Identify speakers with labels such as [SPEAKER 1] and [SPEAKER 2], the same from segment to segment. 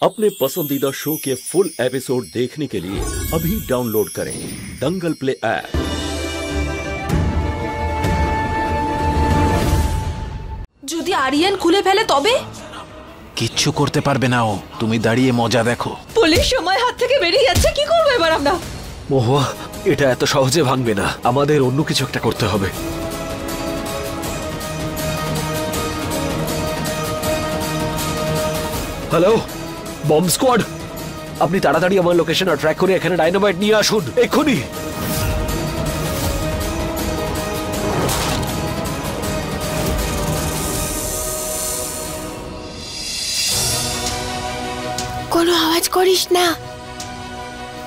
[SPEAKER 1] अपने पसंदीदा शो के फुल एपिसोड देखने के लिए अभी डाउनलोड करें दंगल प्ले ऐप।
[SPEAKER 2] যদি আরিয়ান খুলে ফেলে তবে
[SPEAKER 3] কিচ্ছু করতে পারবে না ও। তুমি দাঁড়িয়ে মজা দেখো।
[SPEAKER 2] পুলিশ সময় হাত থেকে বেরিয়ে যাচ্ছে, কি করব এবার আমরা?
[SPEAKER 4] মহুয়া, এটা এত সহজে ভাঙবে না, আমাদের অন্য কিছু একটা করতে হবে। হ্যালো বম্ব স্কোয়াড, আপনি তাড়াতাড়ি আমার লোকেশন ট্র্যাক করে এখানে ডাইনামাইট নিয়ে আসুন এক্ষুনি।
[SPEAKER 5] কোনো আওয়াজ করিস না,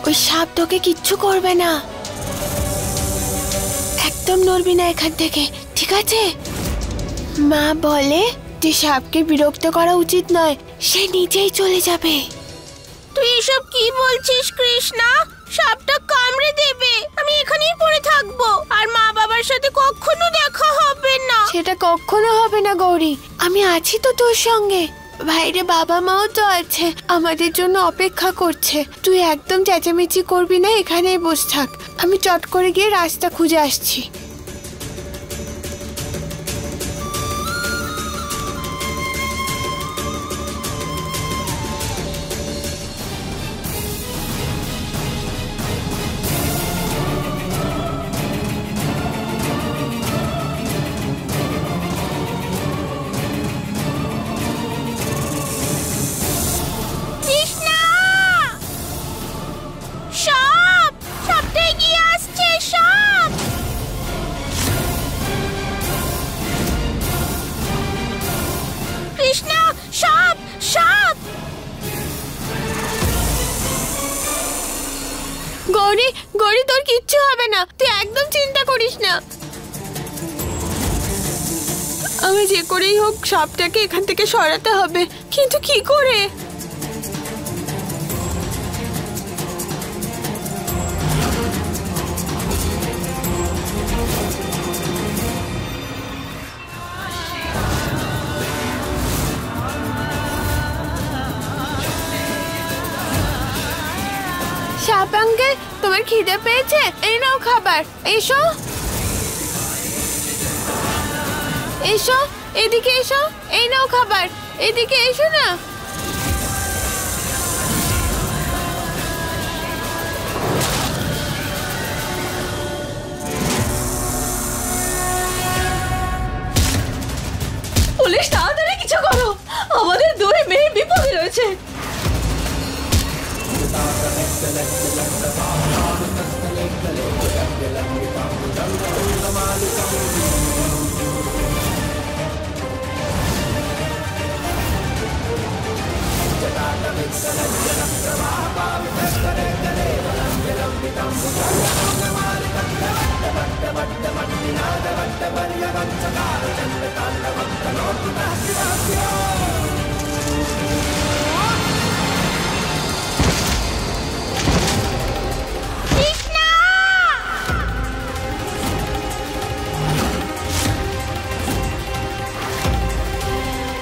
[SPEAKER 5] ওই সাপ তোকে কিচ্ছু করবে না। একদম নড়বি না এখান থেকে, ঠিক আছে? মা বলে যে সাপকে বিরক্ত করা উচিত নয়, সে নিজেই চলে যাবে। তুই এসব কি বলছিস কৃষ্ণা? সাপটা কামড়ে দেবে, আমি এখানেই পড়ে থাকবো আর মা বাবার সাথে কখনো দেখা হবে না। সেটা কখনো হবে না গৌরী, আমি আছি তো তোর সঙ্গে। বাইরে বাবা মাও তো আছে, আমাদের জন্য অপেক্ষা করছে। তুই একদম চেঁচামেচি করবি না, এখানেই বসে থাক। আমি চট করে গিয়ে রাস্তা খুঁজে আসছি। গৌরী, গৌরী, তোর কিচ্ছু হবে না, তুই একদম চিন্তা করিস না। আমি যে করেই হোক সাপটাকে এখান থেকে সরাতে হবে, কিন্তু কি করে? সাপ আঙ্কেল, তোমার খিদে পেয়েছে? এই নাও খাবার, এসো এসো, এদিকে এসো, এই নাও খাবার, এদিকে এসো না।
[SPEAKER 2] পুলিশ তাড়াতাড়ি কিছু করো, আমাদের দুই মেয়ে বিপদে রয়েছে।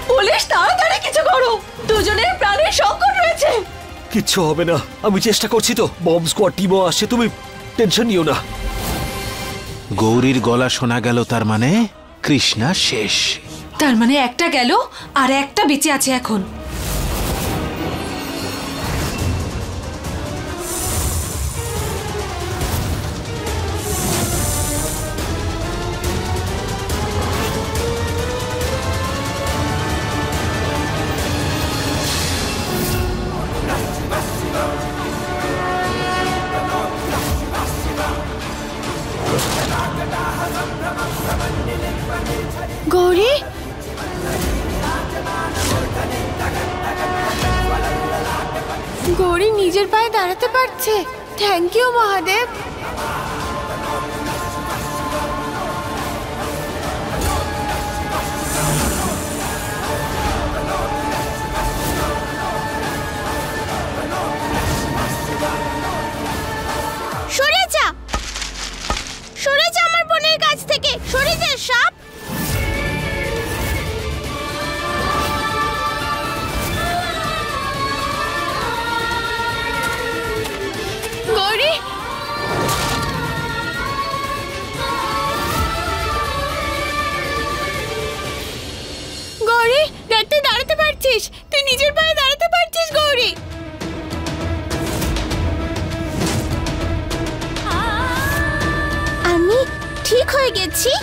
[SPEAKER 2] পুলিশ তাড়াতাড়ি কিছু করো, দুজনের প্রাণের সংকট রয়েছে।
[SPEAKER 4] কিচ্ছু হবে না, আমি চেষ্টা করছি তো। বম্ব স্কোয়াড টিমও আসছে, তুমি টেনশন নিও না।
[SPEAKER 3] গৌরীর গলা শোনা গেল, তার মানে কৃষ্ণা শেষ।
[SPEAKER 2] তার মানে একটা গেল আর একটা বেঁচে আছে এখন।
[SPEAKER 5] গৌরী, গৌরী নিজের পায়ে দাঁড়াতে পারছে। Thank you Mahadev. সরে যা, সরে যা আমার বোনের কাছ থেকে, সরে যা সাপ। আসি।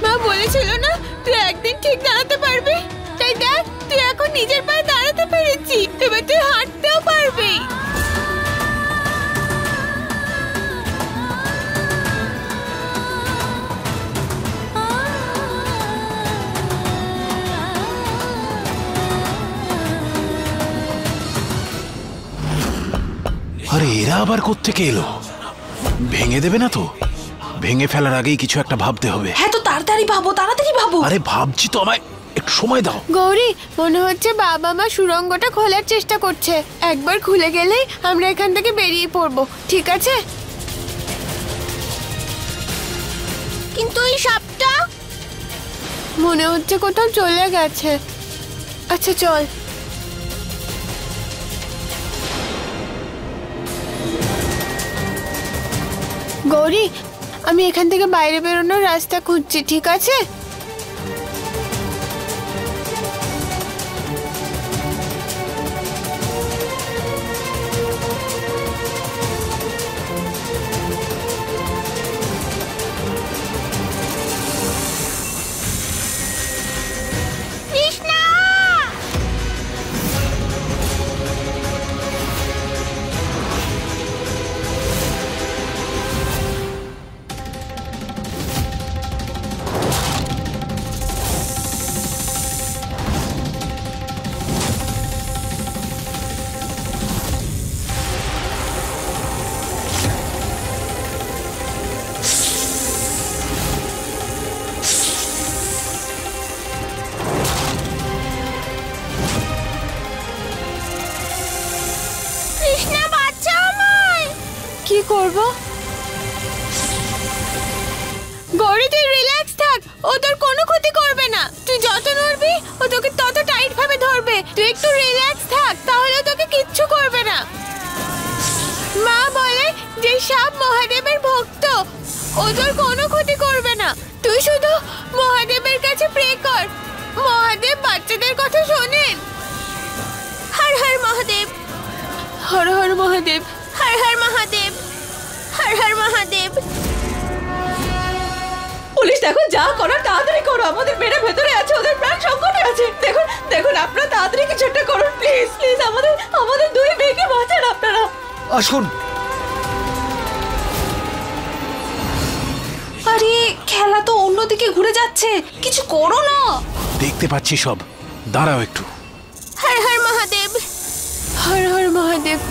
[SPEAKER 5] মা বলেছিল না তুই একদিন ঠিক দাঁড়াতে পারবি, তাই দেখ তুই এখন নিজের পায়ে দাঁড়াতে পেরেছি, এবার তুই হাঁটতেও পারবি।
[SPEAKER 3] আরে এরা আবার কোত্থেকে এলো? ভেঙে দেবে না তো? ভেঙে ফেলার আগেই কিছু একটা ভাবতে হবে।
[SPEAKER 2] হ্যাঁ তো তাড়াতাড়ি ভাবো, তাড়াতাড়ি ভাবো।
[SPEAKER 3] আরে ভাবছি তো, আমায় একটু সময় দাও।
[SPEAKER 5] গৌরী, মনে হচ্ছে বাবা মা সুড়ঙ্গটা খোলার চেষ্টা করছে। একবার খুলে গেলেই আমরা এখান থেকে বেরিয়ে পড়বো, ঠিক আছে? কিন্তু এই সাপটা মনে হচ্ছে কোথাও চলে গেছে। আচ্ছা চল। গৌরী, আমি এখান থেকে বাইরে বেরোনোর রাস্তা খুঁজছি, ঠিক আছে? কি করব? গৌরী, তুই রিল্যাক্স থাক, ও তোর কোনো ক্ষতি করবে না। তুই যত নড়বি ও তোকে তত টাইট ভাবে ধরবে। তুই একটু রিল্যাক্স থাক, তাহলে তোকে কিচ্ছু করবে না। মা বলে যে সাপ মহাদেবের ভক্ত, ও তোর কোনো ক্ষতি করবে না। তুই শুধু মহাদেবের কাছে প্রে কর, মহাদেব বাচ্চাদের কথা শোনেন। হর হর মহাদেব, হর হর মহাদেব, হর হর মহাদেব, হর হর মহাদেব।
[SPEAKER 2] পুলিশ দেখো, যা করার তাড়াতাড়ি করো, আমাদের মেয়েরা ভেতরে আছে, ওদের প্রাণ সংকটে আছে। দেখুন দেখুন, আপনারা তাড়াতাড়ি কিছু একটা করুন প্লিজ প্লিজ, আমাদের দুই মেয়েকে বাঁচান আপনারা।
[SPEAKER 4] আসুন।
[SPEAKER 2] আরে খেলা তো অন্যদিকে ঘুরে যাচ্ছে, কিছু করো না।
[SPEAKER 3] দেখতে পাচ্ছি সব, দাঁড়াও একটু।
[SPEAKER 5] হর হর মহাদেব, হর হর মহাদেব।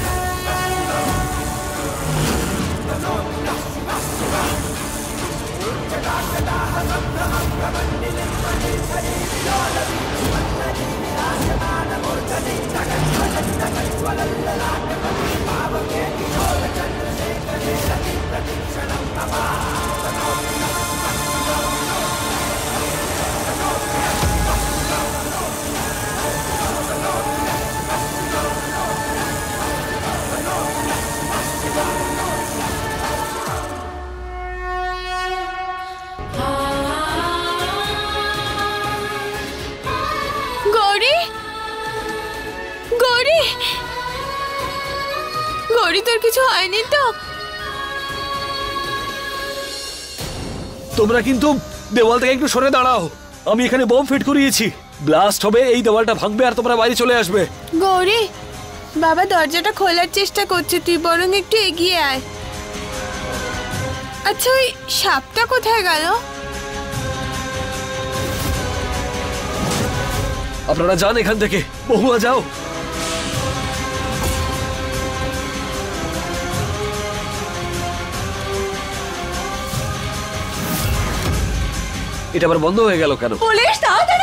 [SPEAKER 5] গৌরী, তোর কিছু হয়নি তো?
[SPEAKER 4] তোমরা কিন্তু দেওয়াল থেকে একটু সরে দাঁড়াও, আমি এখানে বম ফিট করিয়েছি। ব্লাস্ট হবে, এই দেওয়ালটা ভাঙবে আর তোমরা বাইরে চলে আসবে।
[SPEAKER 5] গৌরী, বাবা দরজাটা খোলার চেষ্টা করছে, তুই বরং একটু এগিয়ে আয়। আচ্ছা, ওই সাপটা কোথায় গেল?
[SPEAKER 4] আপনারা যান এখান থেকে, বহুয়া যাও। এটা আবার বন্ধ হয়ে গেল কেন?
[SPEAKER 2] পুলিশ তাড়াতাড়ি